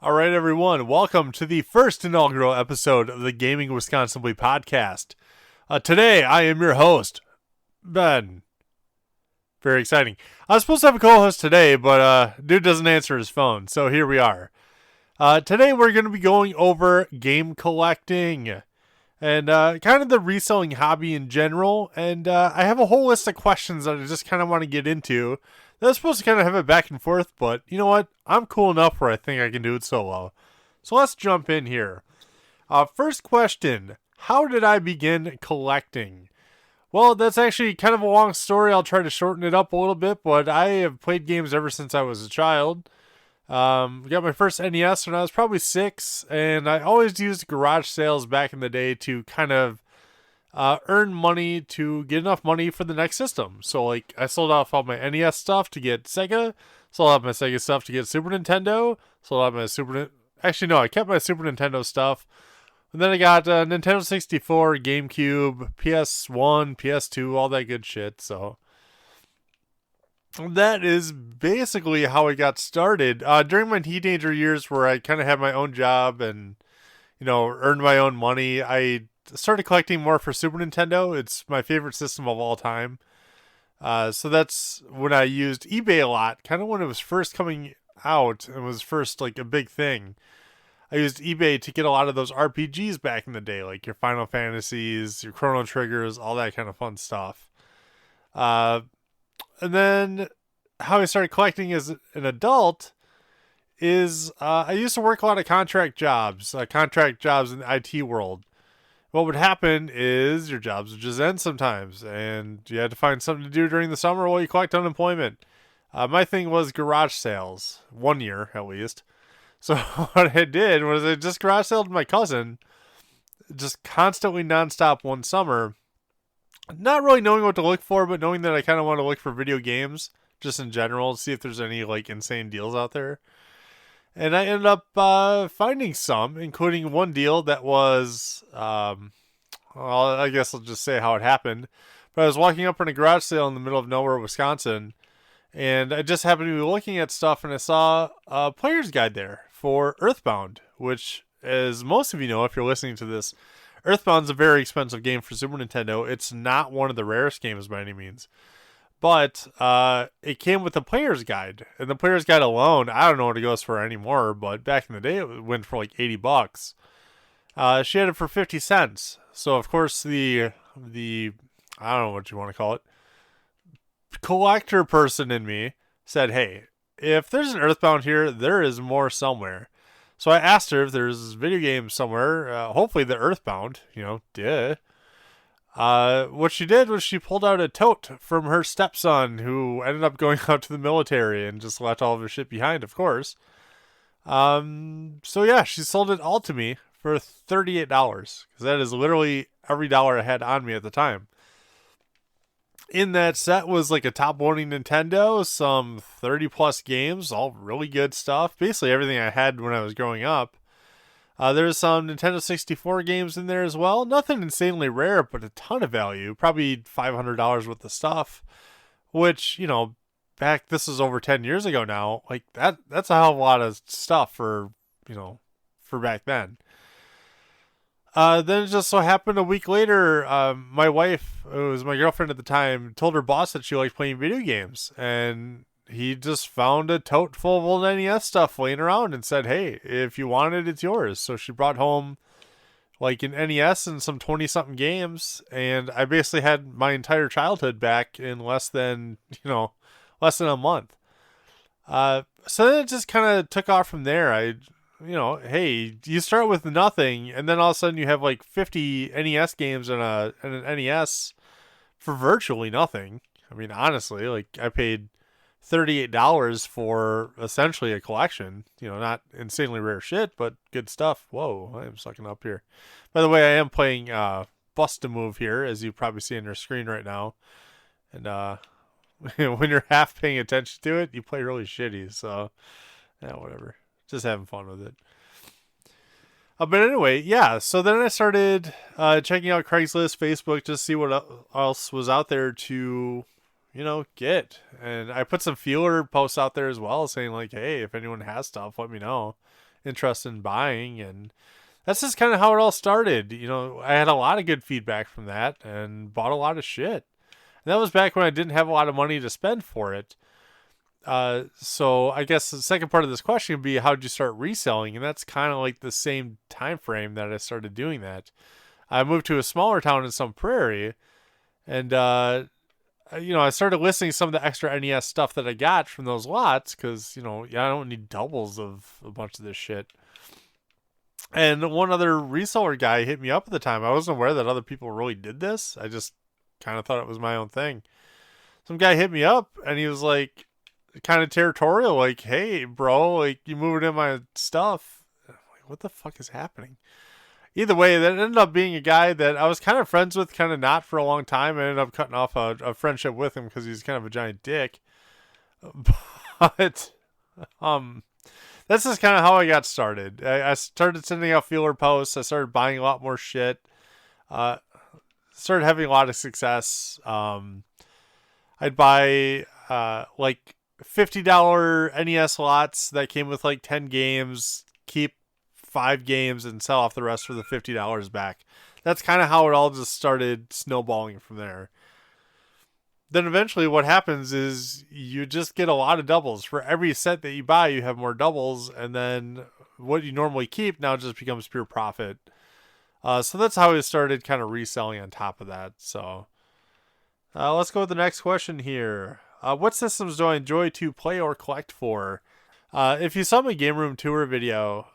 All right, everyone. Welcome to the first inaugural episode of the Gaming Wisconsinbly podcast. Today, I am your host, Ben. Very exciting. I was supposed to have a co-host today, but dude doesn't answer his phone, so here we are. Today, we're going to be going over game collecting and kind of the reselling hobby in general. And I have a whole list of questions that I just kind of want to get into. I was supposed to kind of have it back and forth, but you know what? I'm cool enough where I think I can do it solo. So let's jump in here. First question, how did I begin collecting? Well, that's actually kind of a long story. I'll try to shorten it up a little bit, but I have played games ever since I was a child. Got my first NES when I was probably 6, and I always used garage sales back in the day to kind of earn money to get enough money for the next system. So, like, I sold off all my NES stuff to get Sega, sold off my Sega stuff to get Super Nintendo, sold off my Actually, no, I kept my Super Nintendo stuff. And then I got Nintendo 64, GameCube, PS1, PS2, all that good shit. So that is basically how I got started. During my teenager years where I kind of had my own job and, earned my own money, I started collecting more for Super Nintendo. It's my favorite system of all time. So that's when I used eBay a lot, kind of when it was first coming out and was first like a big thing. I used eBay to get a lot of those RPGs back in the day, like your Final Fantasies, your Chrono Triggers, all that kind of fun stuff. And then how I started collecting as an adult is I used to work a lot of contract jobs in the IT world. What would happen is your jobs would just end sometimes, and you had to find something to do during the summer while you collect unemployment. My thing was garage sales, 1 year at least. So what I did was I just garage saled my cousin, just constantly nonstop one summer, not really knowing what to look for, but knowing that I kind of want to look for video games, just in general, see if there's any like insane deals out there. And I ended up finding some, including one deal that was, well, I guess I'll just say how it happened. But I was walking up in a garage sale in the middle of nowhere, Wisconsin, and I just happened to be looking at stuff, and I saw a player's guide there for Earthbound, which, as most of you know, if you're listening to this, Earthbound's a very expensive game for Super Nintendo. It's not one of the rarest games by any means. But it came with a player's guide, and the player's guide alone, I don't know what it goes for anymore, but back in the day it went for like $80. She had it for 50 cents. So of course the I don't know what you want to call it, collector person in me said, "Hey, if there's an Earthbound here, there is more somewhere." So I asked her if there's video games somewhere, hopefully the Earthbound, duh. What she did was she pulled out a tote from her stepson, who ended up going out to the military and just left all of her shit behind, of course. So yeah, she sold it all to me for $38, because that is literally every dollar I had on me at the time. In that set was like a top loading Nintendo, some 30 plus games, all really good stuff. Basically everything I had when I was growing up. There's some Nintendo 64 games in there as well. Nothing insanely rare, but a ton of value. Probably $500 worth of stuff. Which, this is over 10 years ago now. Like, that's a hell of a lot of stuff for back then. Then it just so happened a week later, my wife, who was my girlfriend at the time, told her boss that she liked playing video games. And he just found a tote full of old NES stuff laying around and said, "Hey, if you want it, it's yours." So she brought home like an NES and some 20-something games, and I basically had my entire childhood back in less than a month. So then it just kind of took off from there. Hey, you start with nothing, and then all of a sudden you have like 50 NES games and an NES for virtually nothing. I mean, honestly, like I paid $38 for essentially a collection. Not insanely rare shit, but good stuff. Whoa, I am sucking up here. By the way, I am playing Bust a Move here, as you probably see on your screen right now. And when you're half paying attention to it, you play really shitty. So, yeah, whatever. Just having fun with it. But anyway, yeah. So then I started checking out Craigslist, Facebook, just to see what else was out there to get. And I put some feeler posts out there as well saying like, hey, if anyone has stuff, let me know. interest in buying, and that's just kind of how it all started. I had a lot of good feedback from that and bought a lot of shit. And that was back when I didn't have a lot of money to spend for it. So I guess the second part of this question would be, how did you start reselling? And that's kind of like the same time frame that I started doing that. I moved to a smaller town in some prairie, and I started listing some of the extra NES stuff that I got from those lots because I don't need doubles of a bunch of this shit. And one other reseller guy hit me up at the time. I wasn't aware that other people really did this. I just kind of thought it was my own thing. Some guy hit me up and he was like, kind of territorial, like, "Hey, bro, like, you moving in my stuff." I'm like, what the fuck is happening? Either way, that ended up being a guy that I was kind of friends with, kind of not for a long time. I ended up cutting off a friendship with him because he's kind of a giant dick. But that's just kind of how I got started. I started sending out feeler posts. I started buying a lot more shit. Started having a lot of success. I'd buy like $50 NES lots that came with like 10 games, keep 5 games, and sell off the rest for the $50 back. That's kind of how it all just started snowballing from there. Then eventually what happens is you just get a lot of doubles. For every set that you buy, you have more doubles, and then what you normally keep now just becomes pure profit. So that's how I started kind of reselling on top of that. So let's go with the next question here. What systems do I enjoy to play or collect for? If you saw my Game Room Tour video,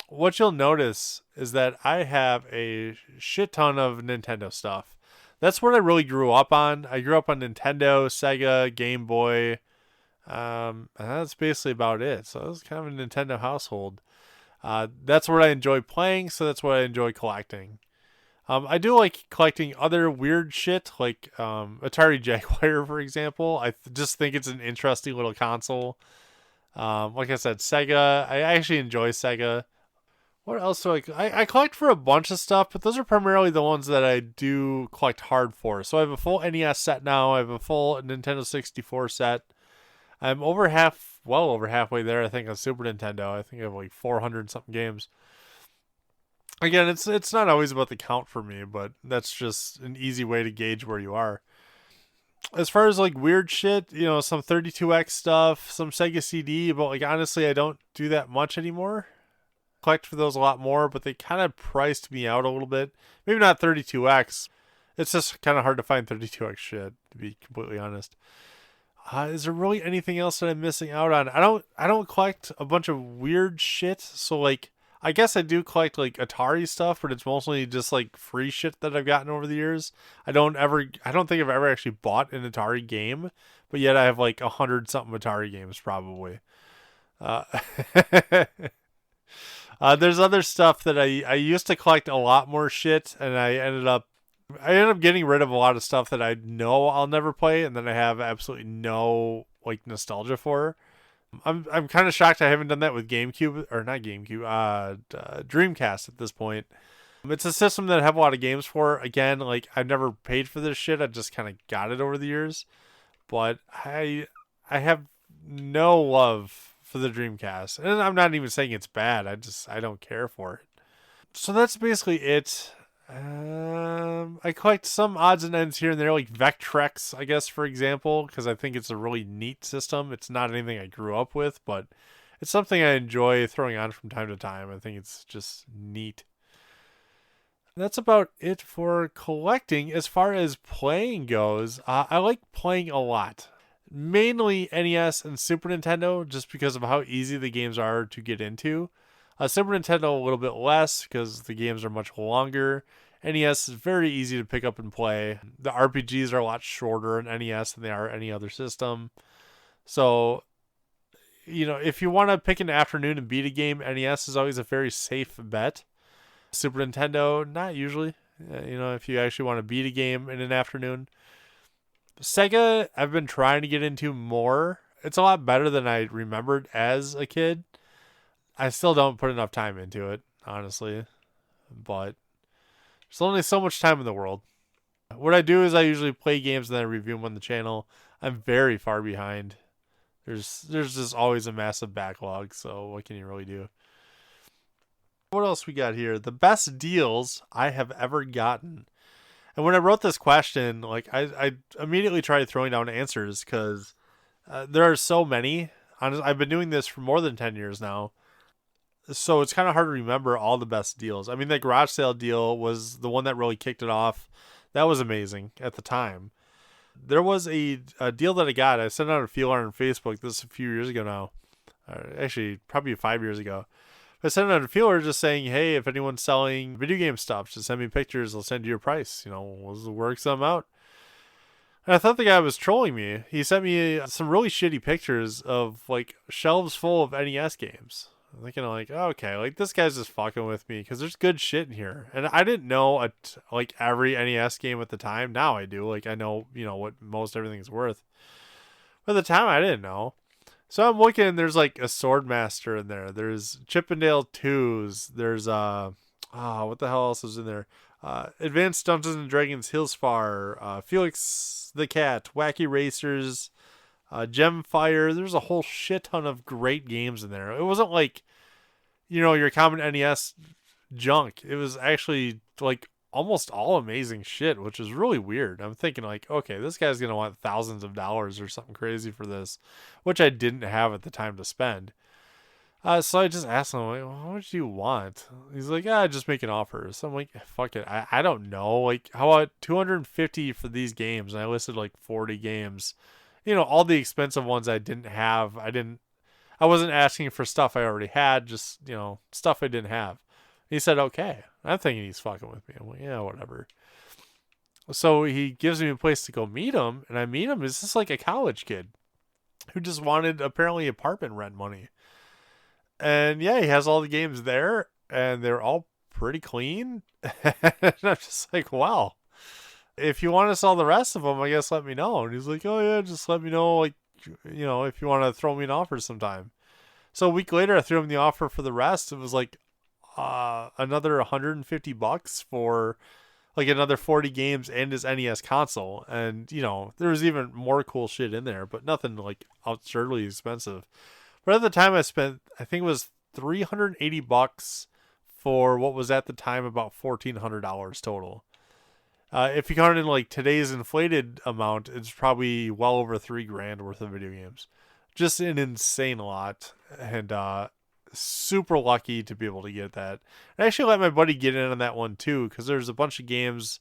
what you'll notice is that I have a shit ton of Nintendo stuff. That's what I really grew up on. I grew up on Nintendo, Sega, Game Boy. And that's basically about it. So it was kind of a Nintendo household. That's what I enjoy playing, so that's what I enjoy collecting. I do like collecting other weird shit, like Atari Jaguar, for example. I just think it's an interesting little console. Like I said, Sega. I actually enjoy Sega. What else do I collect for a bunch of stuff, but those are primarily the ones that I do collect hard for. So I have a full NES set now. I have a full Nintendo 64 set. I'm well over halfway there, I think, on Super Nintendo. I think I have like 400 something games. Again, it's not always about the count for me, but that's just an easy way to gauge where you are. As far as like weird shit, some 32X stuff, some Sega CD, but like honestly, I don't do that much anymore. Collect for those a lot more, but they kind of priced me out a little bit. Maybe not 32X. It's just kind of hard to find 32X shit, to be completely honest. Is there really anything else that I'm missing out on? I don't collect a bunch of weird shit. So like, I guess I do collect like Atari stuff, but it's mostly just like free shit that I've gotten over the years. I don't think I've ever actually bought an Atari game, but yet I have like 100 something Atari games probably. Uh, there's other stuff that I used to collect a lot more shit, and I ended up getting rid of a lot of stuff that I know I'll never play, and then I have absolutely no like nostalgia for. I'm kind of shocked I haven't done that with GameCube, or not GameCube, Dreamcast at this point. It's a system that I have a lot of games for. Again, like I've never paid for this shit. I just kind of got it over the years, but I have no love for the Dreamcast, and I'm not even saying it's bad. I don't care for it. So that's basically it. I collect some odds and ends here and there, like Vectrex, I guess, for example, because I think it's a really neat system. It's not anything I grew up with, but it's something I enjoy throwing on from time to time. I think it's just neat. That's about it for collecting. As far as playing goes, I like playing a lot. Mainly NES and Super Nintendo, just because of how easy the games are to get into. Super Nintendo a little bit less because the games are much longer. NES is very easy to pick up and play. The RPGs are a lot shorter in NES than they are any other system. So, if you want to pick an afternoon and beat a game, NES is always a very safe bet. Super Nintendo, not usually. If you actually want to beat a game in an afternoon. Sega, I've been trying to get into more. It's a lot better than I remembered as a kid. I still don't put enough time into it, honestly. But there's only so much time in the world. What I do is I usually play games and then I review them on the channel. I'm very far behind. There's just always a massive backlog, so what can you really do? What else we got here? The best deals I have ever gotten. And when I wrote this question, like I immediately tried throwing down answers because there are so many. Honestly, I've been doing this for more than 10 years now. So it's kind of hard to remember all the best deals. I mean, the garage sale deal was the one that really kicked it off. That was amazing at the time. There was a deal that I got. I sent out a feeler on Facebook. This is a few years ago now. Actually, probably 5 years ago. I sent out a feeler just saying, hey, if anyone's selling video game stuff, just send me pictures. I'll send you your price. We'll work some out. And I thought the guy was trolling me. He sent me some really shitty pictures of like shelves full of NES games. I'm thinking like, okay, like this guy's just fucking with me because there's good shit in here. And I didn't know like every NES game at the time. Now I do. Like I know, what most everything's worth. But at the time I didn't know. So I'm looking, there's like a Swordmaster in there. There's Chippendale 2s. There's what the hell else is in there? Advanced Dungeons and Dragons Hillsfar, Felix the Cat, Wacky Racers, Gemfire. There's a whole shit ton of great games in there. It wasn't like, your common NES junk. It was actually like almost all amazing shit, which is really weird. I'm thinking like, okay, this guy's going to want thousands of dollars or something crazy for this, which I didn't have at the time to spend. So I just asked him, like, how much do you want? He's like, just make an offer. So I'm like, fuck it. I don't know. Like, how about 250 for these games? And I listed like 40 games. All the expensive ones I didn't have. I wasn't asking for stuff I already had, just, stuff I didn't have. He said, okay. I'm thinking he's fucking with me. I'm like, yeah, whatever. So he gives me a place to go meet him, and I meet him. It's just like a college kid who just wanted apparently apartment rent money. And yeah, he has all the games there, and they're all pretty clean. And I'm just like, wow. If you want to sell the rest of them, I guess let me know. And he's like, oh yeah, just let me know, like, if you want to throw me an offer sometime. So a week later, I threw him the offer for the rest. It was like another $150 for like another 40 games and his NES console. And, there was even more cool shit in there, but nothing like absurdly expensive. But at the time I think it was $380 for what was at the time about $1,400 total. If you count in like today's inflated amount, it's probably well over $3,000 worth of video games. Just an insane lot. And, super lucky to be able to get that. I actually let my buddy get in on that one too, because there's a bunch of games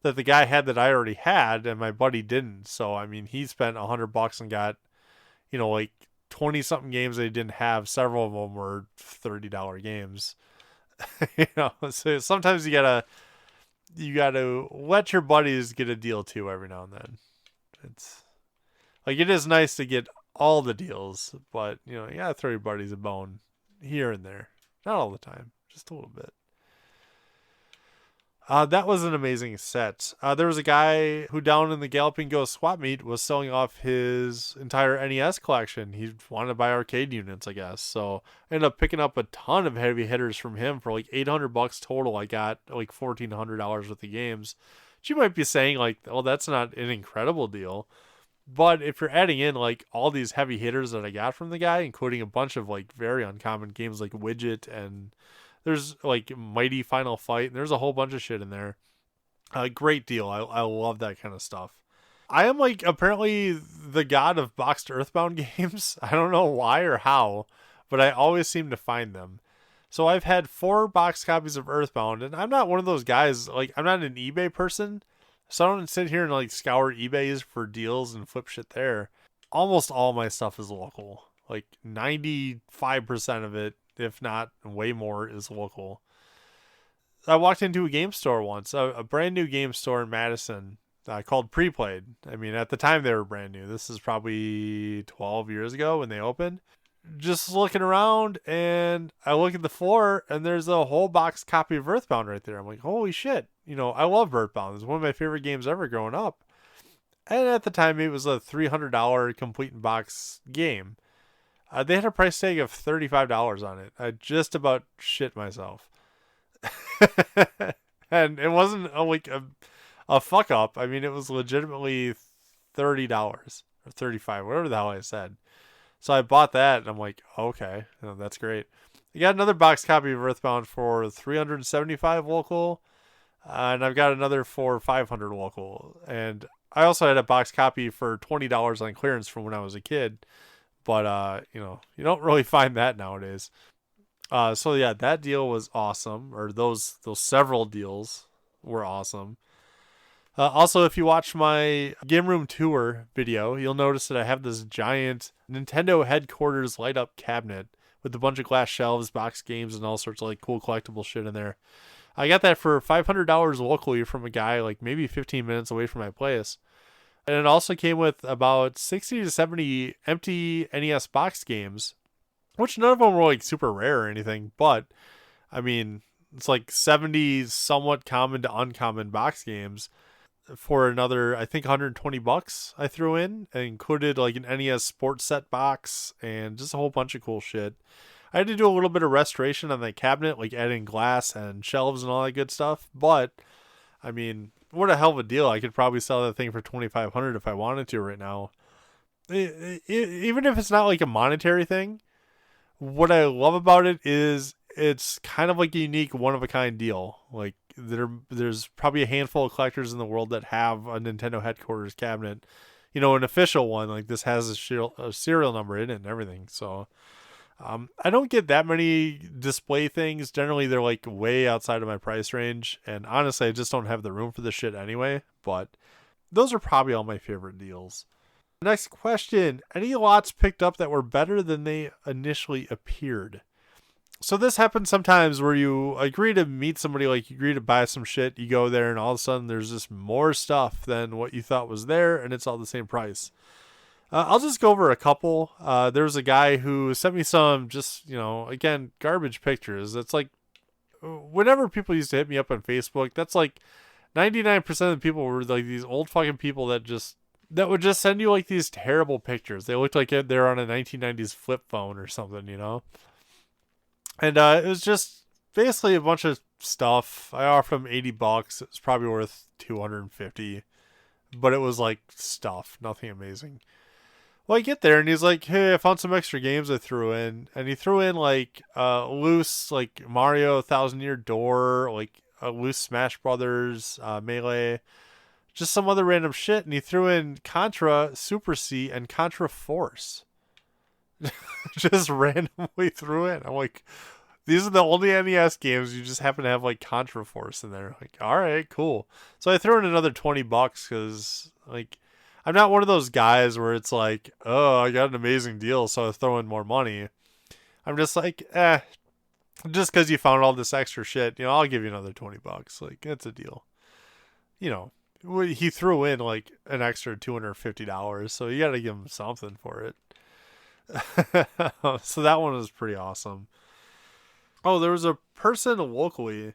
that the guy had that I already had and my buddy didn't. So I mean, he spent $100 and got, like 20 something games that he didn't have. Several of them were $30 games. So sometimes you gotta let your buddies get a deal too every now and then. It's like, it is nice to get all the deals, but you gotta throw your buddies a bone here and there. Not all the time, just a little bit. That was an amazing set. There was a guy who down in the Galloping Ghost swap meet was selling off his entire NES collection. He wanted to buy arcade units, I guess. So I ended up picking up a ton of heavy hitters from him for like $800 total. I got like $1,400 worth of games. But you might be saying like, oh, that's not an incredible deal. But if you're adding in like all these heavy hitters that I got from the guy, including a bunch of like very uncommon games like Widget, and there's like Mighty Final Fight, and there's a whole bunch of shit in there. Great deal. I love that kind of stuff. I am like apparently the god of boxed Earthbound games. I don't know why or how, but I always seem to find them. So I've had 4 box copies of Earthbound, and I'm not one of those guys, like I'm not an eBay person. So I don't sit here and like scour eBays for deals and flip shit there. Almost all my stuff is local. Like 95% of it, if not way more, is local. I walked into a game store once, a brand new game store in Madison called Preplayed. I mean, at the time they were brand new. This is probably 12 years ago when they opened. Just looking around, and I look at the floor, and there's a whole box copy of Earthbound right there. I'm like, holy shit. I love Earthbound. It's one of my favorite games ever growing up. And at the time, it was a $300 complete in box game. They had a price tag of $35 on it. I just about shit myself. And it wasn't a fuck up. I mean, it was legitimately $30 or $35, whatever the hell I said. So I bought that, and I'm like, okay, that's great. I got another box copy of Earthbound for 375 local, and I've got another for 500 local. And I also had a box copy for $20 on clearance from when I was a kid. But you don't really find that nowadays. So yeah, that deal was awesome, or those several deals were awesome. Also, if you watch my game room tour video, you'll notice that I have this giant Nintendo headquarters light up cabinet with a bunch of glass shelves, box games, and all sorts of like cool collectible shit in there. I got that for $500 locally from a guy like maybe 15 minutes away from my place. And it also came with about 60 to 70 empty NES box games, which none of them were like super rare or anything, but I mean, it's like 70 somewhat common to uncommon box games for another, I think, $120 I threw in, and included like an NES sports set box and just a whole bunch of cool shit. I had to do a little bit of restoration on that cabinet, like adding glass and shelves and all that good stuff, but I mean, what a hell of a deal. I could probably sell that thing for $2,500 if I wanted to right now. Even if it's not like a monetary thing, what I love about it is it's kind of like a unique one of a kind deal. Like there's probably a handful of collectors in the world that have a Nintendo headquarters cabinet, an official one. Like this has a serial number in it and everything. So I don't get that many display things. Generally, they're like way outside of my price range. And honestly, I just don't have the room for this shit anyway. But those are probably all my favorite deals. Next question. Any lots picked up that were better than they initially appeared? So this happens sometimes where you agree to meet somebody, like you agree to buy some shit. You go there and all of a sudden there's just more stuff than what you thought was there. And it's all the same price. I'll just go over a couple. There was a guy who sent me some just, again, garbage pictures. It's like whenever people used to hit me up on Facebook, that's like 99% of the people were like these old fucking people that would just send you like these terrible pictures. They looked like they're on a 1990s flip phone or something, And it was just basically a bunch of stuff. I offered him $80. It was probably worth $250, but it was like stuff, nothing amazing. Well, I get there and he's like, "Hey, I found some extra games I threw in," and he threw in like loose like Mario Thousand Year Door, like a loose Smash Brothers, Melee, just some other random shit, and he threw in Contra Super C and Contra Force. Just randomly threw in. I'm like, these are the only NES games you just happen to have like Contra Force in there. Like, all right, cool. So I threw in another $20 because like I'm not one of those guys where it's like, oh, I got an amazing deal, so I throw in more money. I'm just like, just because you found all this extra shit, I'll give you another $20. Like, it's a deal. He threw in like an extra $250, so you got to give him something for it. So that one was pretty awesome. Oh, there was a person locally.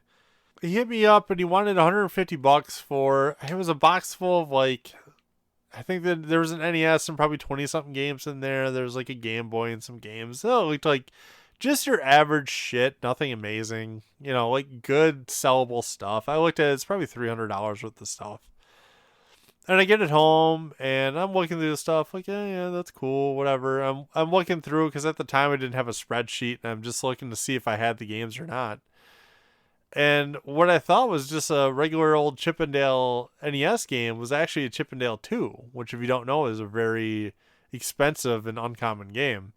He hit me up and he wanted $150 for. It was a box full of like, I think that there was an NES and probably 20 something games in there. There was like a Game Boy and some games. So it looked like just your average shit, nothing amazing. Like good sellable stuff. I looked at it, it's probably $300 worth of stuff. And I get it home, and I'm looking through the stuff, like, yeah, that's cool, whatever. I'm looking through, because at the time I didn't have a spreadsheet, and I'm just looking to see if I had the games or not. And what I thought was just a regular old Chippendale NES game was actually a Chippendale 2, which, if you don't know, is a very expensive and uncommon game.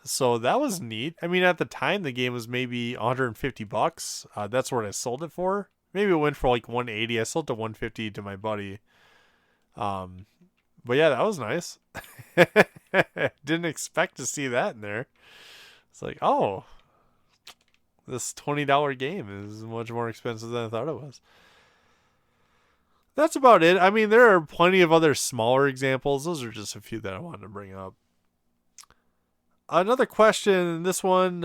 So that was neat. I mean, at the time, the game was maybe $150. That's what I sold it for. Maybe it went for like $180. I sold it to $150 to my buddy. But yeah, that was nice. Didn't expect to see that in there. It's like, oh, this $20 game is much more expensive than I thought it was. That's about it. I mean, there are plenty of other smaller examples. Those are just a few that I wanted to bring up. Another question, this one,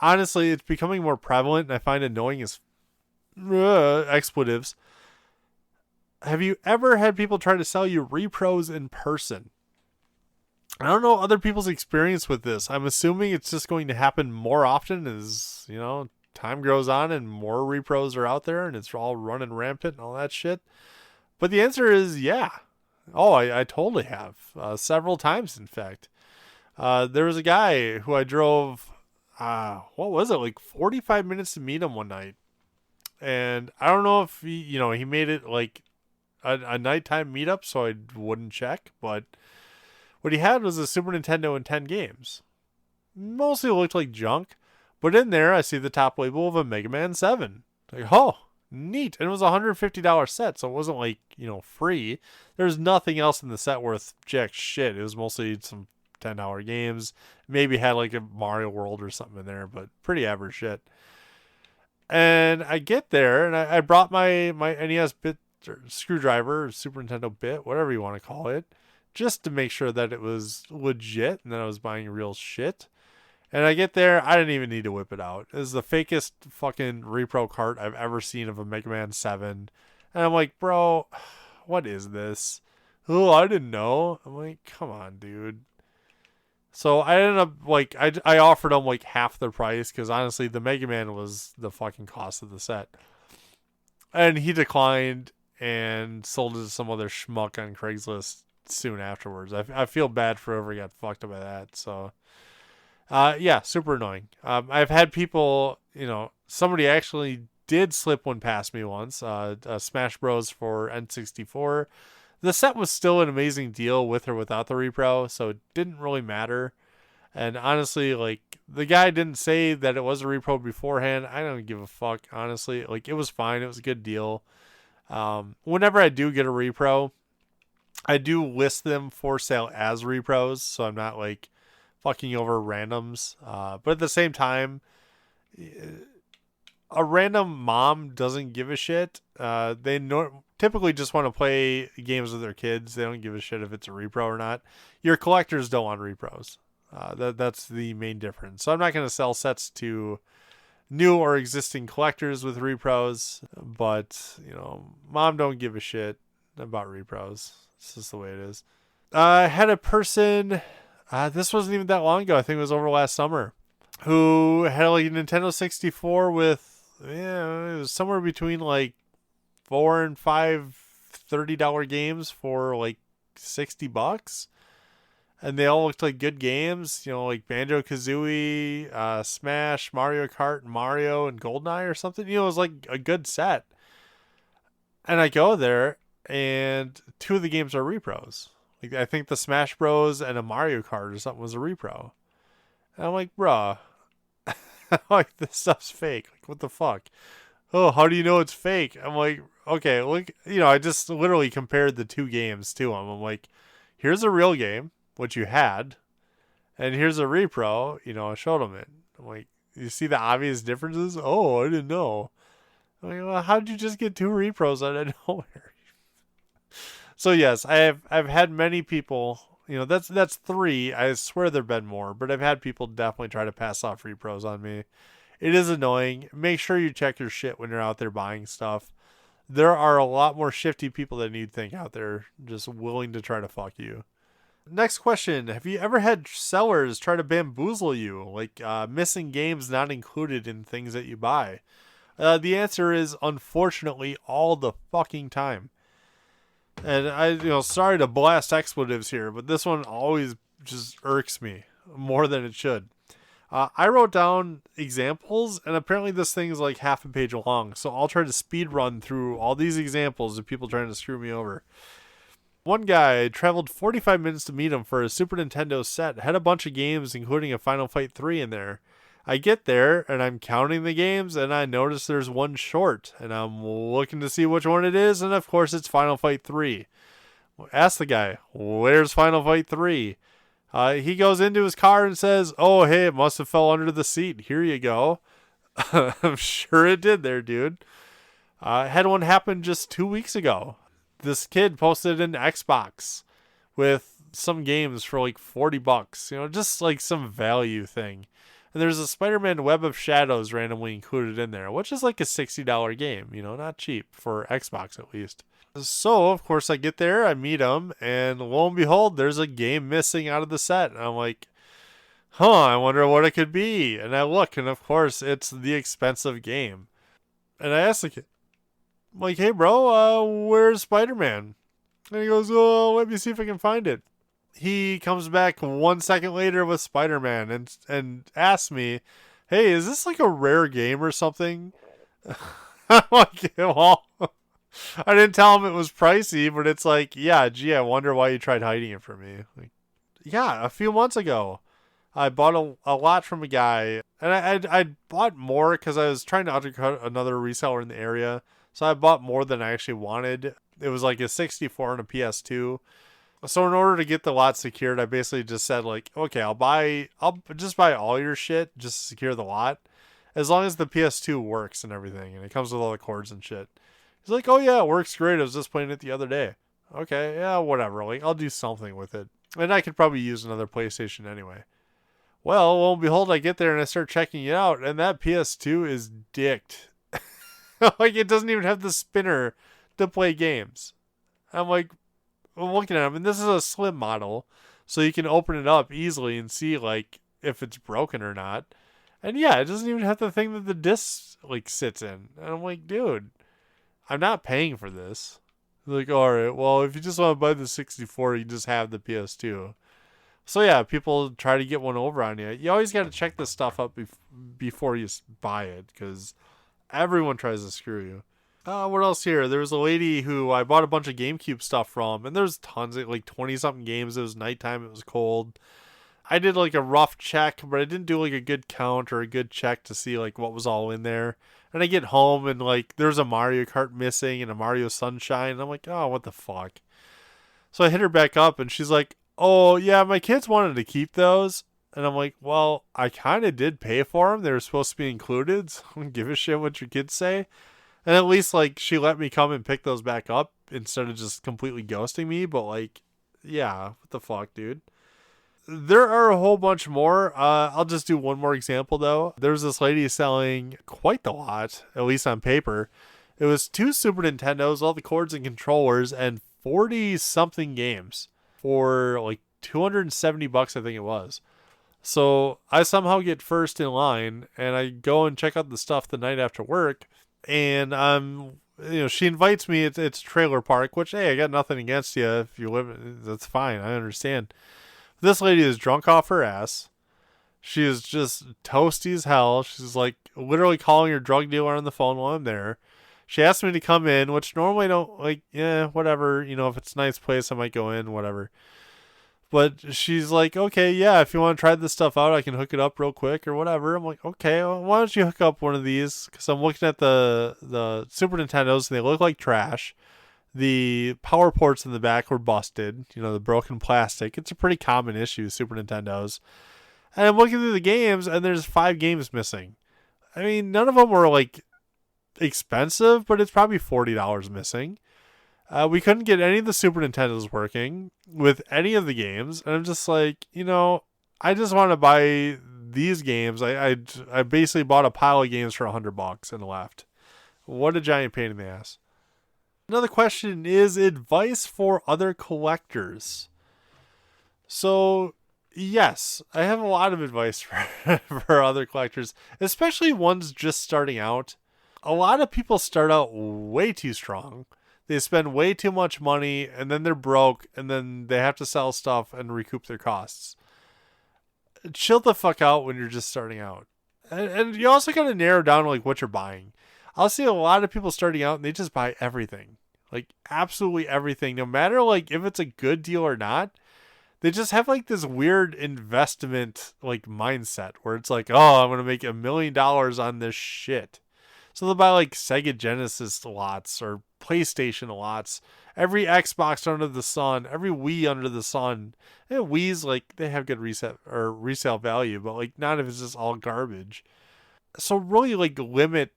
honestly, it's becoming more prevalent, and I find annoying as expletives. Have you ever had people try to sell you repros in person? I don't know other people's experience with this. I'm assuming it's just going to happen more often as, time goes on and more repros are out there and it's all running rampant and all that shit. But the answer is yeah. Oh, I totally have. Several times, in fact. There was a guy who I drove, what was it, like 45 minutes to meet him one night. And I don't know if he made it like a nighttime meetup so I wouldn't check, but what he had was a Super Nintendo and 10 games. Mostly looked like junk, but in there I see the top label of a Mega Man 7. Like, oh, neat. And it was a $150 set, so it wasn't like, free. There's nothing else in the set worth jack shit. It was mostly some $10 games. Maybe had like a Mario World or something in there, but pretty average shit. And I get there, and I brought my NES bit or screwdriver, or Super Nintendo bit, whatever you want to call it, just to make sure that it was legit and that I was buying real shit. And I get there, I didn't even need to whip it out. It was the fakest fucking repro cart I've ever seen of a Mega Man 7. And I'm like, bro, what is this? Oh, I didn't know. I'm like, come on, dude. So I ended up, like, I offered him, like, half the price, because honestly, the Mega Man was the fucking cost of the set. And he declined and sold it to some other schmuck on Craigslist soon afterwards. I feel bad for whoever got fucked up by that, so... yeah, super annoying. I've had people, somebody actually did slip one past me once. Smash Bros for N64. The set was still an amazing deal with or without the repro, so it didn't really matter. And honestly, like, the guy didn't say that it was a repro beforehand. I don't give a fuck, honestly. Like, it was fine. It was a good deal. Whenever I do get a repro, I do list them for sale as repros, so I'm not, like, fucking over randoms. But at the same time, a random mom doesn't give a shit. They typically just want to play games with their kids. They don't give a shit if it's a repro or not. Your collectors don't want repros. That's the main difference. So I'm not going to sell sets to new or existing collectors with repros. But, mom don't give a shit about repros. It's just the way it is. I had a person... this wasn't even that long ago. I think it was over last summer. Who had like a Nintendo 64 with, it was somewhere between like 4 and 5 $30 games for like $60. And they all looked like good games, like Banjo-Kazooie, Smash, Mario Kart, Mario, and GoldenEye or something. It was like a good set. And I go there, and 2 of the games are repros. Like, I think the Smash Bros. And a Mario Kart or something was a repro. And I'm like, bruh, like, this stuff's fake. Like, what the fuck? Oh, how do you know it's fake? I'm like, okay, look, I just literally compared the 2 games to them. I'm like, here's a real game, which you had, and here's a repro, I showed them it. I'm like, you see the obvious differences? Oh, I didn't know. I'm like, well, how did you just get 2 repros out of nowhere? So yes, I've had many people, that's 3. I swear there've been more, but I've had people definitely try to pass off repros on me. It is annoying. Make sure you check your shit when you're out there buying stuff. There are a lot more shifty people than you'd think out there, just willing to try to fuck you. Next question. Have you ever had sellers try to bamboozle you, like missing games not included in things that you buy? The answer is unfortunately all the fucking time. And sorry to blast expletives here, but this one always just irks me more than it should. I wrote down examples, and apparently this thing is like half a page long, so I'll try to speed run through all these examples of people trying to screw me over. One guy traveled 45 minutes to meet him for a Super Nintendo set, had a bunch of games, including a Final Fight 3 in there. I get there, and I'm counting the games, and I notice there's one short, and I'm looking to see which one it is, and of course it's Final Fight 3. Ask the guy, where's Final Fight 3? He goes into his car and says, oh, hey, it must have fell under the seat. Here you go. I'm sure it did there, dude. Had one happen just 2 weeks ago. This kid posted an Xbox with some games for like $40, just like some value thing. And there's a Spider-Man Web of Shadows randomly included in there, which is like a $60 game, not cheap for Xbox at least. So, of course, I get there, I meet him, and lo and behold, there's a game missing out of the set. And I'm like, I wonder what it could be. And I look, and of course, it's the expensive game. And I ask the kid, I'm like, hey, bro, where's Spider-Man? And he goes, oh, let me see if I can find it. He comes back 1 second later with Spider-Man and asks me, "Hey, is this like a rare game or something?" I'm like, well, I didn't tell him it was pricey, but it's like, yeah, gee, I wonder why you tried hiding it from me. Like, yeah, a few months ago, I bought a lot from a guy, and I bought more because I was trying to undercut another reseller in the area. So I bought more than I actually wanted. It was like a 64 and a PS2. So in order to get the lot secured, I basically just said like, okay, I'll just buy all your shit just to secure the lot, as long as the PS2 works and everything, and it comes with all the cords and shit. He's like, oh yeah, it works great. I was just playing it the other day. Okay, yeah, whatever. Like, I'll do something with it, and I could probably use another PlayStation anyway. Well, lo and behold, I get there and I start checking it out, and that PS2 is dicked. Like, it doesn't even have the spinner to play games. I'm like, I'm looking at them, and this is a slim model, so you can open it up easily and see like if it's broken or not. And yeah, it doesn't even have the thing that the disc like sits in. And I'm like, dude, I'm not paying for this. Like, all right, well, if you just want to buy the 64, you just have the PS2. So yeah, people try to get one over on you. You always got to check this stuff up before you buy it, because everyone tries to screw you. What else here? There was a lady who I bought a bunch of GameCube stuff from, and there's tons of like 20 something games. It was nighttime, it was cold. I did like a rough check, but I didn't do like a good count or a good check to see like what was all in there. And I get home and like there's a Mario Kart missing and a Mario Sunshine. And I'm like, oh, what the fuck? So I hit her back up and she's like, oh, yeah, my kids wanted to keep those. And I'm like, well, I kind of did pay for them. They were supposed to be included. So I don't give a shit what your kids say. And at least like she let me come and pick those back up instead of just completely ghosting me. But like, yeah, what the fuck, dude? There are a whole bunch more. I'll just do one more example though. There's this lady selling quite the lot, at least on paper. It was 2 Super Nintendos, all the cords and controllers, and 40 something games for like $270, I think it was. So I somehow get first in line and I go and check out the stuff the night after work, and she invites me. It's trailer park, which, hey, I got nothing against you. If you live, that's fine. I understand. This lady is drunk off her ass. She is just toasty as hell. She's like literally calling her drug dealer on the phone while I'm there. She asked me to come in, which normally I don't like. Yeah, whatever. If it's a nice place, I might go in, whatever. But she's like, okay, yeah, if you want to try this stuff out, I can hook it up real quick or whatever. I'm like, okay, well, why don't you hook up one of these? Because I'm looking at the Super Nintendos, and they look like trash. The power ports in the back were busted, the broken plastic. It's a pretty common issue, Super Nintendos. And I'm looking through the games, and there's 5 games missing. I mean, none of them were, like, expensive, but it's probably $40 missing. We couldn't get any of the Super Nintendos working with any of the games. And I'm just like, I just want to buy these games. I basically bought a pile of games for $100 and left. What a giant pain in the ass. Another question is advice for other collectors. So, yes, I have a lot of advice for other collectors, especially ones just starting out. A lot of people start out way too strong. They spend way too much money, and then they're broke, and then they have to sell stuff and recoup their costs. Chill the fuck out when you're just starting out. And you also got to narrow down like what you're buying. I'll see a lot of people starting out and they just buy everything. Like absolutely everything. No matter like if it's a good deal or not. They just have like this weird investment like mindset where it's like, oh, I'm going to make $1 million on this shit. So they'll buy like Sega Genesis lots or PlayStation lots. Every Xbox under the sun. Every Wii under the sun. And Wii's like, they have good resale value. But like none of it's just all garbage. So really like limit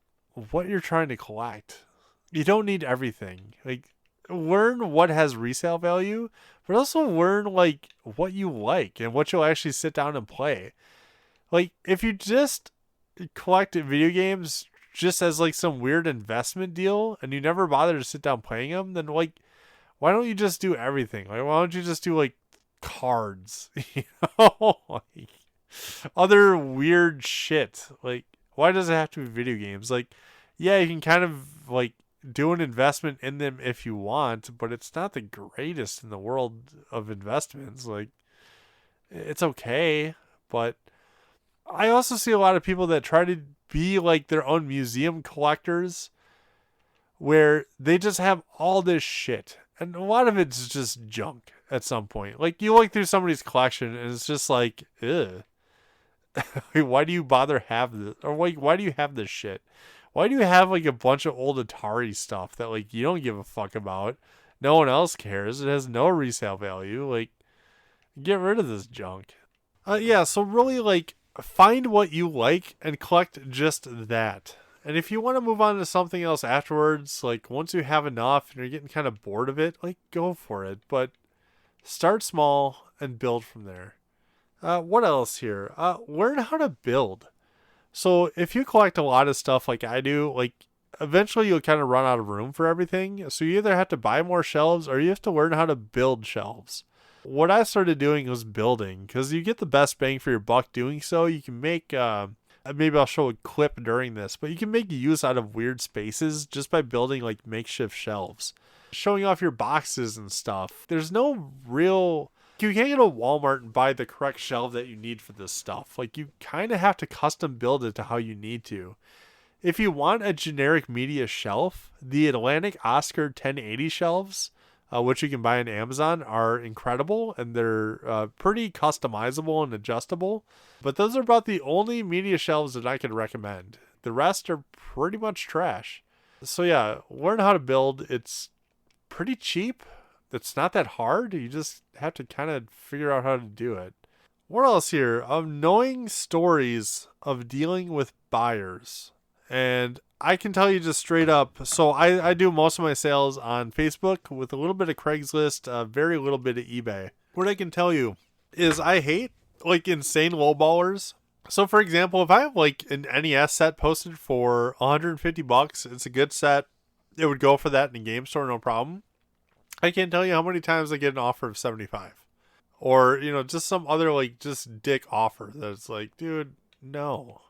what you're trying to collect. You don't need everything. Like learn what has resale value, but also learn like what you like and what you'll actually sit down and play. Like if you just collect video games just as like some weird investment deal and you never bother to sit down playing them, then like why don't you just do everything? Like why don't you just do like cards, like other weird shit. Like why does it have to be video games? Like yeah, you can kind of like do an investment in them if you want, but it's not the greatest in the world of investments. Like, it's okay, but I also see a lot of people that try to be like their own museum collectors where they just have all this shit. And a lot of it's just junk at some point. Like, you look through somebody's collection and it's just like, ugh. Why do you bother have this? Or like, why do you have this shit? Why do you have like a bunch of old Atari stuff that like you don't give a fuck about? No one else cares. It has no resale value. Like, get rid of this junk. Yeah, so really like find what you like and collect just that. And if you want to move on to something else afterwards, like once you have enough and you're getting kind of bored of it, like go for it. But start small and build from there. What else here? Learn how to build. So if you collect a lot of stuff like I do, like eventually you'll kind of run out of room for everything. So you either have to buy more shelves or you have to learn how to build shelves. What I started doing was building because you get the best bang for your buck doing so. You can make, maybe I'll show a clip during this, but you can make use out of weird spaces just by building like makeshift shelves. Showing off your boxes and stuff. There's no real... You can't go to Walmart and buy the correct shelf that you need for this stuff. Like, you kind of have to custom build it to how you need to. If you want a generic media shelf, the Atlantic Oscar 1080 shelves, which you can buy on Amazon, are incredible, and they're pretty customizable and adjustable. But those are about the only media shelves that I could recommend. The rest are pretty much trash. So yeah, learn how to build. It's pretty cheap. It's not that hard. You just have to kind of figure out how to do it. What else here? Knowing stories of dealing with buyers. And I can tell you just straight up. So I do most of my sales on Facebook with a little bit of Craigslist, very little bit of eBay. What I can tell you is I hate like insane lowballers. So for example, if I have like an NES set posted for $150, it's a good set. It would go for that in a game store, no problem. I can't tell you how many times I get an offer of 75 or, you know, just some other like just dick offer that's like, dude, no.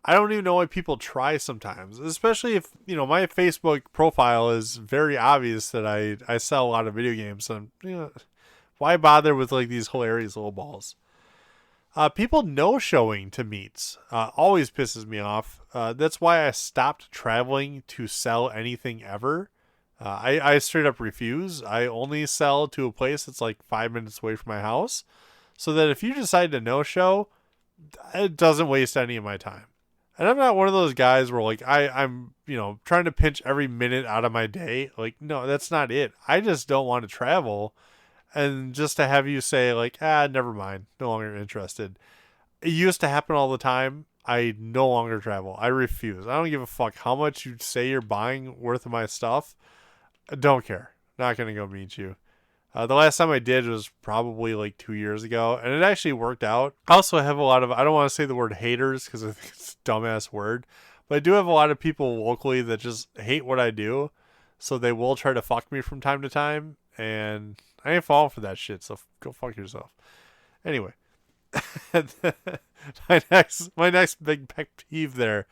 I don't even know why people try sometimes, especially if, you know, my Facebook profile is very obvious that I sell a lot of video games. And, you know, why bother with like these hilarious little balls? People no showing to meets always pisses me off. That's why I stopped traveling to sell anything ever. I straight up refuse. I only sell to a place that's like 5 minutes away from my house, so that if you decide to no-show, it doesn't waste any of my time. And I'm not one of those guys where like I'm you know trying to pinch every minute out of my day. Like, no, that's not it. I just don't want to travel, and just to have you say like, never mind, no longer interested. It used to happen all the time. I no longer travel. I refuse. I don't give a fuck how much you say you're buying worth of my stuff. Don't care. Not going to go meet you. The last time I did was probably like 2 years ago, and it actually worked out. I also have a lot of, I don't want to say the word haters because I think it's a dumbass word, but I do have a lot of people locally that just hate what I do, so they will try to fuck me from time to time, and I ain't falling for that shit, so go fuck yourself. Anyway, my next big pet peeve there,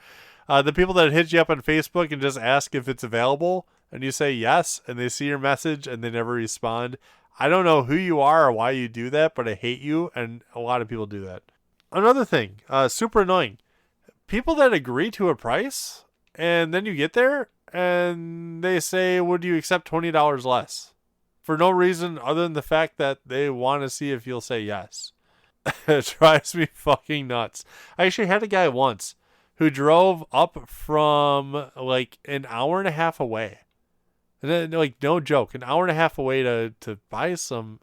the people that hit you up on Facebook and just ask if it's available, and you say yes, and they see your message and they never respond. I don't know who you are or why you do that, but I hate you, and a lot of people do that. Another thing, super annoying. People that agree to a price, and then you get there, and they say, would you accept $20 less? For no reason other than the fact that they want to see if you'll say yes. It drives me fucking nuts. I actually had a guy once who drove up from like an hour and a half away. And then, like, no joke, an hour and a half away to buy some,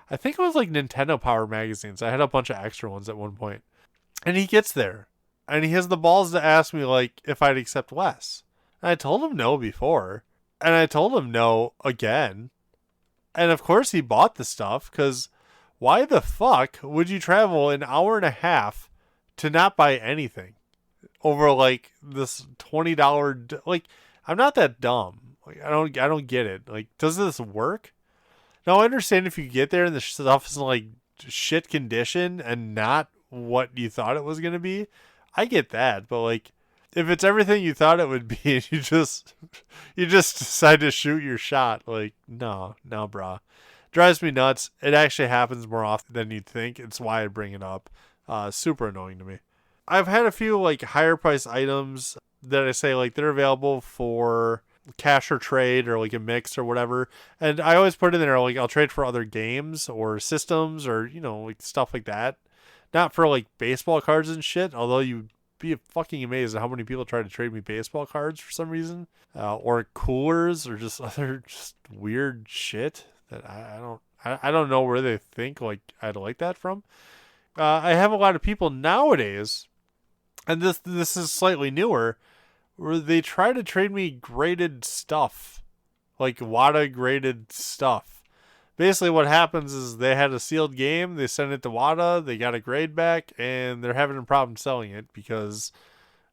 I think it was like Nintendo Power magazines. I had a bunch of extra ones at one point. And he gets there, and he has the balls to ask me, like, if I'd accept less. And I told him no before, and I told him no again. And of course he bought the stuff, because why the fuck would you travel an hour and a half to not buy anything over, like, this $20, like, I'm not that dumb. Like, I don't get it. Like, does this work? Now, I understand if you get there and the stuff is in, like, shit condition and not what you thought it was going to be. I get that. But, like, If it's everything you thought it would be, and you just decide to shoot your shot, like no, brah. Drives me nuts. It actually happens more often than you'd think. It's why I bring it up. Super annoying to me. I've had a few like higher price items that I say like they're available for cash or trade or like a mix or whatever. And I always put in there like I'll trade for other games or systems or like stuff like that. Not for like baseball cards and shit, although you'd be fucking amazed at how many people try to trade me baseball cards for some reason. Or coolers or just other just weird shit that I don't know where they think like I'd like that from. I have a lot of people nowadays, and this is slightly newer, where they try to trade me graded stuff, like WADA graded stuff. Basically, what happens is they had a sealed game, they sent it to WADA, they got a grade back, and they're having a problem selling it because,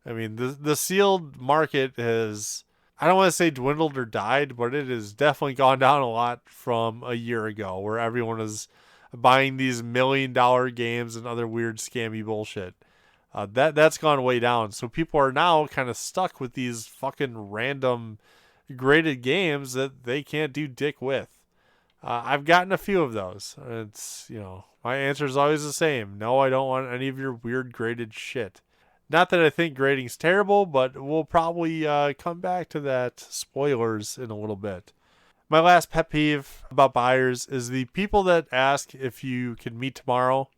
I mean, the sealed market has, I don't want to say dwindled or died, but it has definitely gone down a lot from a year ago, where everyone is buying these $1 million games and other weird scammy bullshit. That's gone way down. So people are now kind of stuck with these fucking random graded games that they can't do dick with. I've gotten a few of those. It's, my answer is always the same. No, I don't want any of your weird graded shit. Not that I think grading's terrible, but we'll probably come back to that spoilers in a little bit. My last pet peeve about buyers is the people that ask if you can meet tomorrow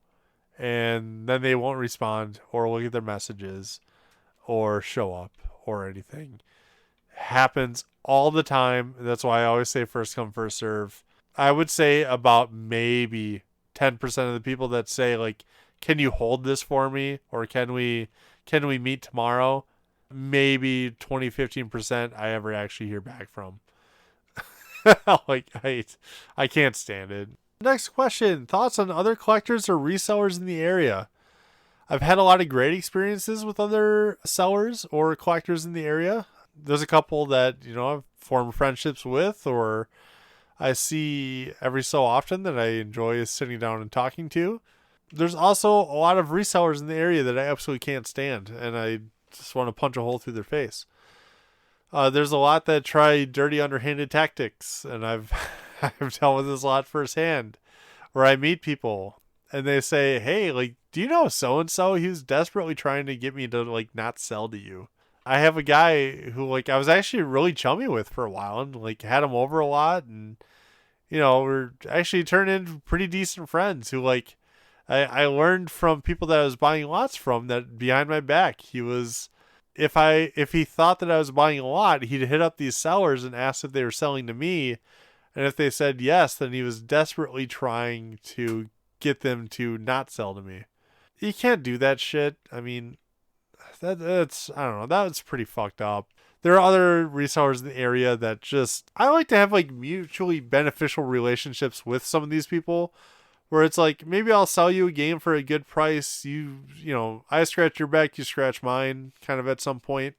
and then they won't respond or look at their messages or show up or anything. Happens all the time. That's why I always say first come, first serve. I would say about maybe 10% of the people that say like, can you hold this for me? Or can we meet tomorrow? Maybe 15% I ever actually hear back from. Like, I can't stand it. Next question. Thoughts on other collectors or resellers in the area? I've had a lot of great experiences with other sellers or collectors in the area. There's a couple that, I've formed friendships with or I see every so often that I enjoy sitting down and talking to. There's also a lot of resellers in the area that I absolutely can't stand and I just want to punch a hole through their face. There's a lot that try dirty, underhanded tactics, and I've dealt with this a lot firsthand, where I meet people and they say, "Hey, like, do you know so and so? He was desperately trying to get me to like not sell to you." I have a guy who like I was actually really chummy with for a while, and like had him over a lot, and we're actually turned into pretty decent friends. Who like I learned from people that I was buying lots from that behind my back he was. If he thought that I was buying a lot, he'd hit up these sellers and ask if they were selling to me. And if they said yes, then he was desperately trying to get them to not sell to me. You can't do that shit. I mean, that's, I don't know, that's pretty fucked up. There are other resellers in the area that just, I like to have like mutually beneficial relationships with some of these people. Where it's like, maybe I'll sell you a game for a good price. I scratch your back, you scratch mine, kind of at some point.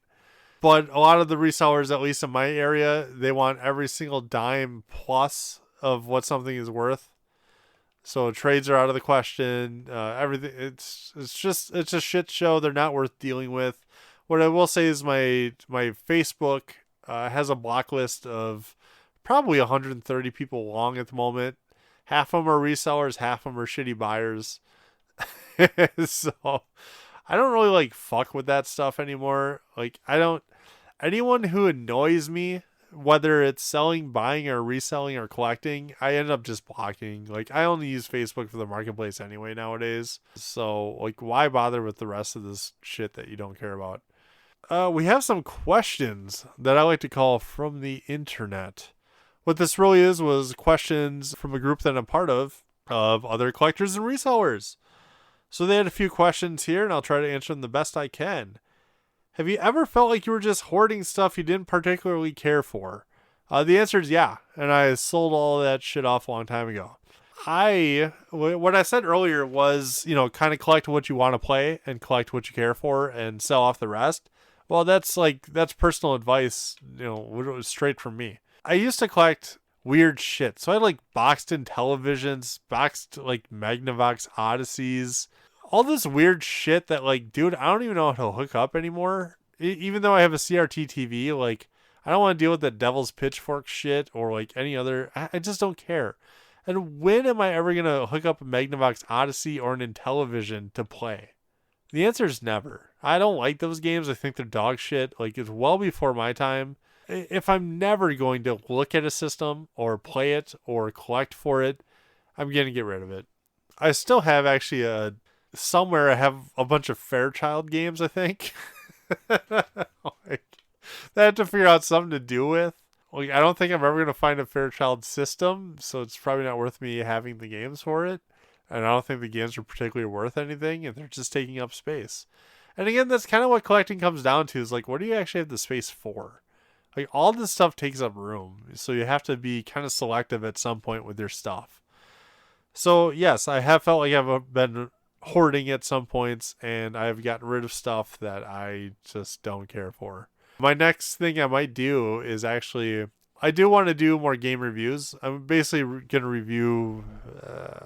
But a lot of the resellers, at least in my area, they want every single dime plus of what something is worth. So trades are out of the question. Everything, it's a shit show. They're not worth dealing with. What I will say is my Facebook has a block list of probably 130 people long at the moment. Half of them are resellers, half of them are shitty buyers. So I don't really like fuck with that stuff anymore. Like anyone who annoys me, whether it's selling, buying, or reselling or collecting, I end up just blocking. Like I only use Facebook for the marketplace anyway nowadays. So like why bother with the rest of this shit that you don't care about? We have some questions that I like to call from the internet. What this really was questions from a group that I'm part of other collectors and resellers. So they had a few questions here, and I'll try to answer them the best I can. Have you ever felt like you were just hoarding stuff you didn't particularly care for? The answer is yeah, and I sold all of that shit off a long time ago. What I said earlier was, kind of collect what you want to play and collect what you care for and sell off the rest. Well, that's personal advice, straight from me. I used to collect weird shit. So I had like boxed in televisions, boxed like Magnavox Odysseys, all this weird shit that like, dude, I don't even know how to hook up anymore. Even though I have a CRT TV, like, I don't want to deal with the Devil's Pitchfork shit or like any other. I just don't care. And when am I ever gonna hook up a Magnavox Odyssey or an Intellivision to play? The answer is never. I don't like those games. I think they're dog shit. Like, it's well before my time. If I'm never going to look at a system or play it or collect for it, I'm going to get rid of it. I still have actually somewhere I have a bunch of Fairchild games, I think. Like, that I have to figure out something to do with. Like, I don't think I'm ever going to find a Fairchild system, so it's probably not worth me having the games for it. And I don't think the games are particularly worth anything, and they're just taking up space. And again, that's kind of what collecting comes down to, is like, what do you actually have the space for? Like, all this stuff takes up room, so you have to be kind of selective at some point with your stuff. So yes, I have felt like I've been hoarding at some points, and I've gotten rid of stuff that I just don't care for. My next thing I might do is actually, I do want to do more game reviews. I'm basically going to review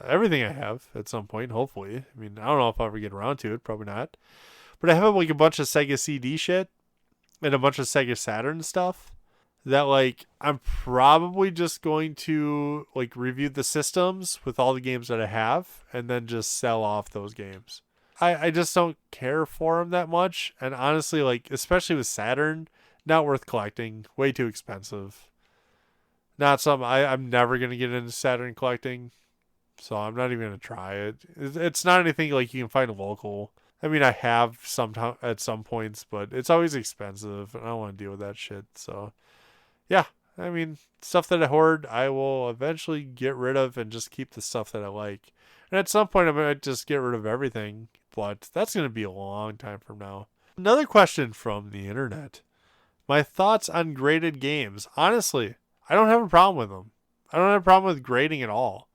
everything I have at some point, hopefully. I mean, I don't know if I'll ever get around to it, probably not. But I have like a bunch of Sega CD shit and a bunch of Sega Saturn stuff that, like, I'm probably just going to like review the systems with all the games that I have and then just sell off those games. I just don't care for them that much. And honestly, like, especially with Saturn, not worth collecting. Way too expensive. Not something I'm never going to get into Saturn collecting. So I'm not even going to try it. It's not anything like you can find local. I mean, I have at some points, but it's always expensive. And I don't want to deal with that shit. So, yeah. I mean, stuff that I hoard, I will eventually get rid of and just keep the stuff that I like. And at some point, I might just get rid of everything. But that's going to be a long time from now. Another question from the internet. My thoughts on graded games. Honestly, I don't have a problem with them. I don't have a problem with grading at all.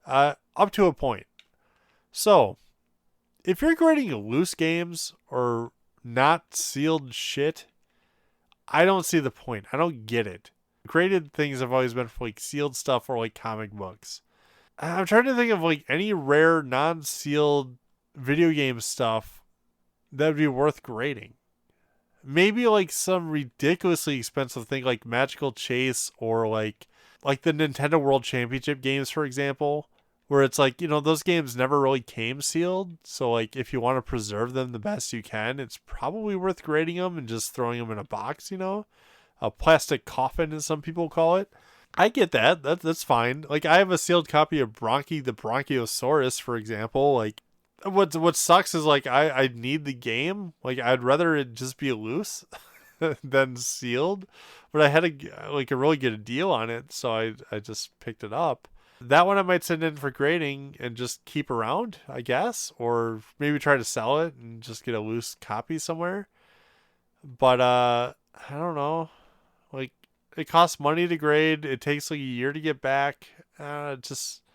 Up to a point. So, if you're grading loose games or not sealed shit, I don't see the point. I don't get it. Graded things have always been for like sealed stuff or like comic books. I'm trying to think of like any rare non-sealed video game stuff that would be worth grading. Maybe like some ridiculously expensive thing like Magical Chase or like the Nintendo World Championship games, for example, where it's like, you know, those games never really came sealed. So like if you want to preserve them the best you can, it's probably worth grading them and just throwing them in a box, you know, a plastic coffin as some people call it. I get that. That's fine. Like, I have a sealed copy of Bronchi the Bronchiosaurus, for example. Like, what sucks is like I need the game. Like, I'd rather it just be loose than sealed. But I had a really good deal on it, so I just picked it up. That one I might send in for grading and just keep around, I guess, or maybe try to sell it and just get a loose copy somewhere. But I don't know. Like, it costs money to grade. It takes like a year to get back. I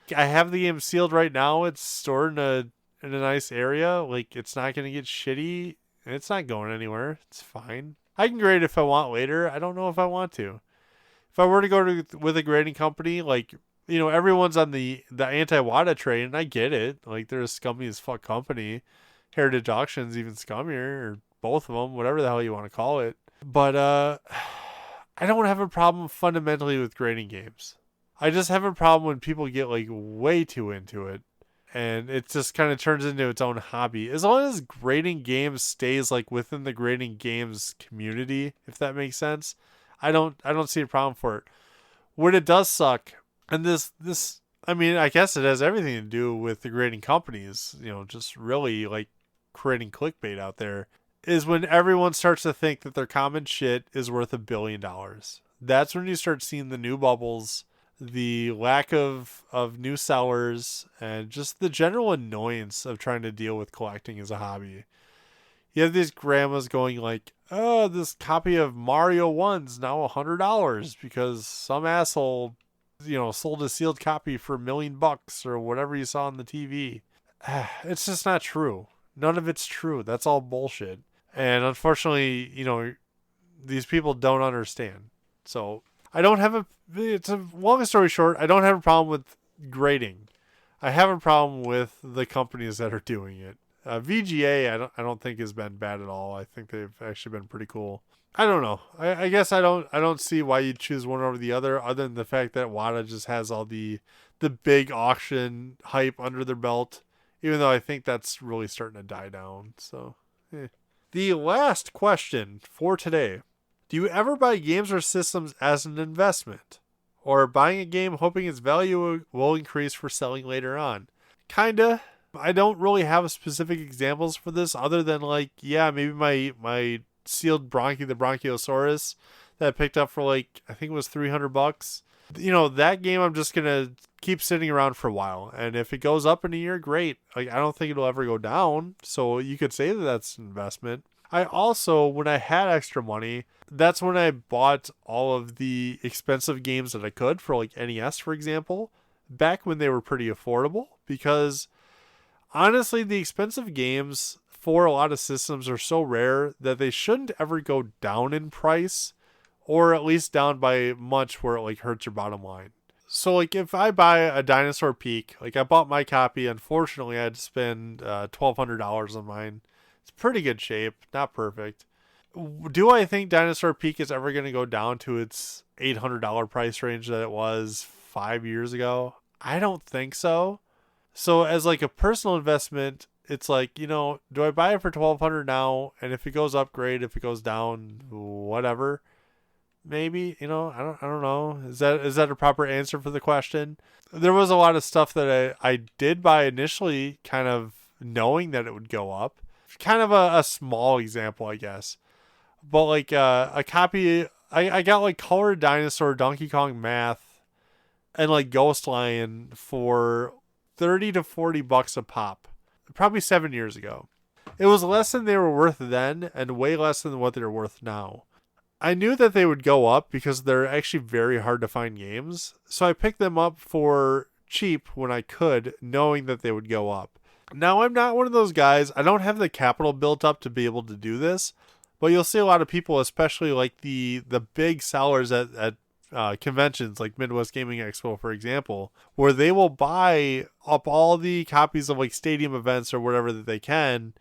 have the game sealed right now. It's stored in a nice area. Like, it's not gonna get shitty. It's not going anywhere. It's fine. I can grade if I want later. I don't know if I want to. If I were to go with a grading company, like, you know, everyone's on the anti-WADA train, and I get it. Like, they're a scummy as fuck company. Heritage Auction's even scummier, or both of them, whatever the hell you want to call it. But I don't have a problem fundamentally with grading games. I just have a problem when people get like way too into it and it just kind of turns into its own hobby. As long as grading games stays like within the grading games community, if that makes sense, I don't see a problem for it. When it does suck, and this I mean, I guess it has everything to do with the grading companies, you know, just really like creating clickbait out there, is when everyone starts to think that their common shit is worth $1 billion. That's when you start seeing the new bubbles, the lack of new sellers, and just the general annoyance of trying to deal with collecting as a hobby. You have these grandmas going like, oh, this copy of Mario 1's now $100 because some asshole, you know, sold a sealed copy for $1 million or whatever you saw on the TV. It's just not true. None of it's true. That's all bullshit. And unfortunately, you know, these people don't understand. So it's a long story short, I don't have a problem with grading. I have a problem with the companies that are doing it. VGA, I don't think has been bad at all. I think they've actually been pretty cool. I don't know. I guess I don't see why you'd choose one over the other than the fact that WADA just has all the big auction hype under their belt. Even though I think that's really starting to die down. So, The last question for today. Do you ever buy games or systems as an investment? Or buying a game hoping its value will increase for selling later on? Kinda. I don't really have specific examples for this other than maybe my sealed the Bronchiosaurus that I picked up for I think it was $300. That game I'm just going to keep sitting around for a while. And if it goes up in a year, great. I don't think it'll ever go down. So you could say that that's an investment. I also, when I had extra money, that's when I bought all of the expensive games that I could for NES, for example, back when they were pretty affordable. Because honestly, the expensive games for a lot of systems are so rare that they shouldn't ever go down in price, or at least down by much where it hurts your bottom line. So if I buy a Dinosaur Peak, I bought my copy, unfortunately I had to spend $1,200 on mine. It's pretty good shape, not perfect. Do I think Dinosaur Peak is ever going to go down to its $800 price range that it was 5 years ago? I don't think so. So as a personal investment, it's do I buy it for $1,200 now? And if it goes up, great. If it goes down, whatever. Maybe, I don't know. Is that a proper answer for the question? There was a lot of stuff that I did buy initially, kind of knowing that it would go up. Kind of a small example, I guess. But a copy, I got Colored Dinosaur, Donkey Kong Math, and Ghost Lion for $30 to $40 a pop. Probably 7 years ago. It was less than they were worth then, and way less than what they're worth now. I knew that they would go up because they're actually very hard to find games, so I picked them up for cheap when I could, knowing that they would go up. Now, I'm not one of those guys. I don't have the capital built up to be able to do this, but you'll see a lot of people, especially the big sellers at conventions like Midwest Gaming Expo, for example, where they will buy up all the copies of stadium events or whatever that they can,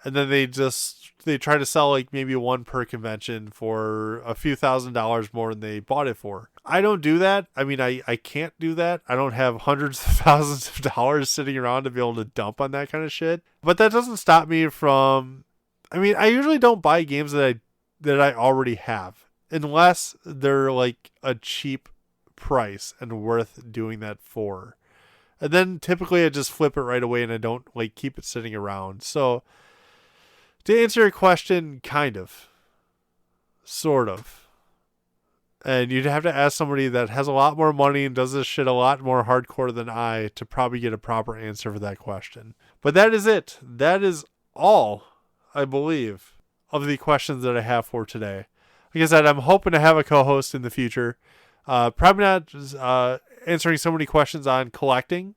and then they try to sell maybe one per convention for a few $1,000s more than they bought it for. I don't do that. I mean, I can't do that. I don't have hundreds of thousands of dollars sitting around to be able to dump on that kind of shit. But that doesn't stop me from, I usually don't buy games that I already have, unless they're a cheap price and worth doing that for. And then typically I just flip it right away and I don't keep it sitting around. So to answer your question, kind of. Sort of. And you'd have to ask somebody that has a lot more money and does this shit a lot more hardcore than I to probably get a proper answer for that question. But that is it. That is all, I believe, of the questions that I have for today. Like I said, I'm hoping to have a co-host in the future. Probably not answering so many questions on collecting,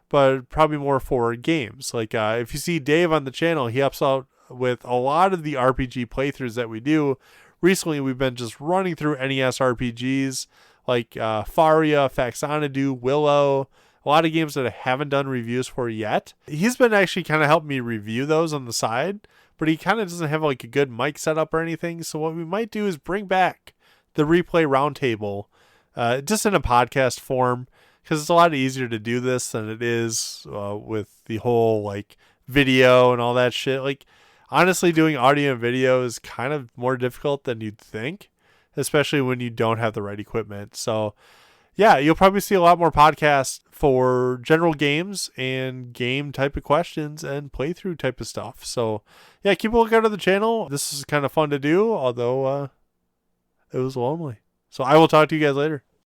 but probably more for games. If you see Dave on the channel, he helps out with a lot of the RPG playthroughs that we do. Recently, we've been just running through NES RPGs like Faria, Faxanadu, Willow, a lot of games that I haven't done reviews for yet. He's been actually kind of helping me review those on the side, but he kind of doesn't have a good mic setup or anything. So what we might do is bring back the replay roundtable just in a podcast form, because it's a lot easier to do this than it is with the whole video and all that shit. Honestly, doing audio and video is kind of more difficult than you'd think, especially when you don't have the right equipment. So yeah, you'll probably see a lot more podcasts for general games and game type of questions and playthrough type of stuff. So yeah, keep a lookout on the channel. This is kind of fun to do, although it was lonely. So I will talk to you guys later.